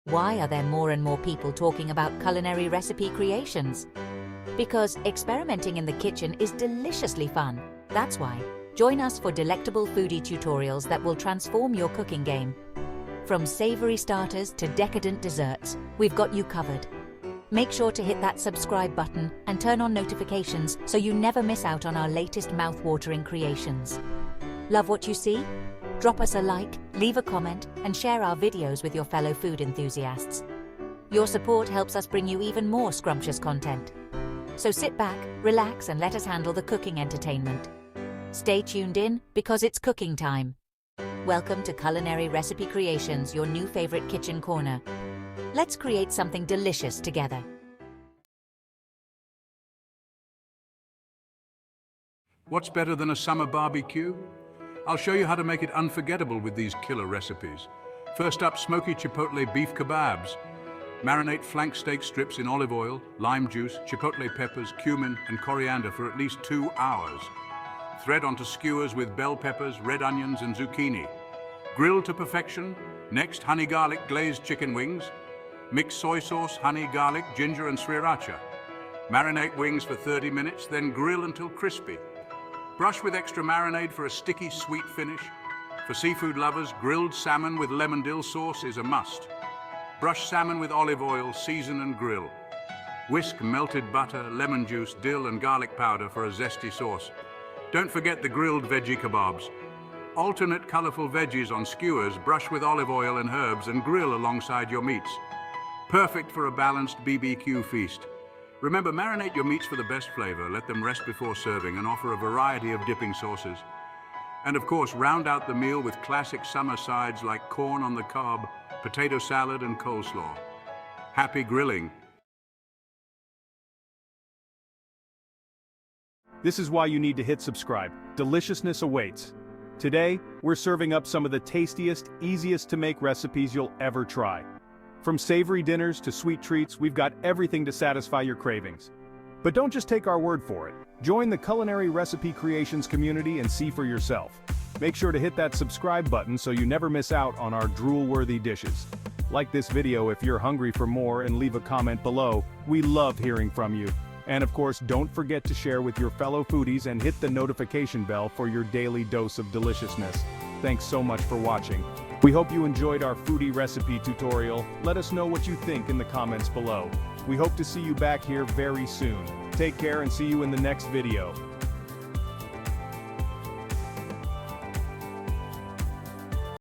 Why are there more and more people talking about culinary recipe creations? Because experimenting in the kitchen is deliciously fun. That's why. Join us for delectable foodie tutorials that will transform your cooking game. From savory starters to decadent desserts, we've got you covered. Make sure to hit that subscribe button and turn on notifications so you never miss out on our latest mouth-watering creations. Love what you see? Drop us a like, leave a comment, and share our videos with your fellow food enthusiasts. Your support helps us bring you even more scrumptious content. So sit back, relax, and let us handle the cooking entertainment. Stay tuned in, because it's cooking time. Welcome to Culinary Recipe Creations, your new favorite kitchen corner. Let's create something delicious together. What's better than a summer barbecue? I'll show you how to make it unforgettable with these killer recipes. First up, smoky chipotle beef kebabs. Marinate flank steak strips in olive oil, lime juice, chipotle peppers, cumin, and coriander for at least 2 hours. Thread onto skewers with bell peppers, red onions, and zucchini. Grill to perfection. Next, honey garlic glazed chicken wings. Mix soy sauce, honey, garlic, ginger, and sriracha. Marinate wings for 30 minutes, then grill until crispy. Brush with extra marinade for a sticky, sweet finish. For seafood lovers, grilled salmon with lemon dill sauce is a must. Brush salmon with olive oil, season and grill. Whisk melted butter, lemon juice, dill, and garlic powder for a zesty sauce. Don't forget the grilled veggie kebabs. Alternate colorful veggies on skewers, brush with olive oil and herbs, and grill alongside your meats. Perfect for a balanced BBQ feast. Remember, marinate your meats for the best flavor, let them rest before serving, and offer a variety of dipping sauces. And of course, round out the meal with classic summer sides like corn on the cob, potato salad, and coleslaw. Happy grilling! This is why you need to hit subscribe. Deliciousness awaits. Today, we're serving up some of the tastiest, easiest to make recipes you'll ever try. From savory dinners to sweet treats, we've got everything to satisfy your cravings. But don't just take our word for it. Join the Culinary Recipe Creations community and see for yourself. Make sure to hit that subscribe button so you never miss out on our drool-worthy dishes. Like this video if you're hungry for more, and leave a comment below. We love hearing from you. And of course, don't forget to share with your fellow foodies and hit the notification bell for your daily dose of deliciousness. Thanks so much for watching. We hope you enjoyed our foodie recipe tutorial. Let us know what you think in the comments below. We hope to see you back here very soon. Take care and see you in the next video.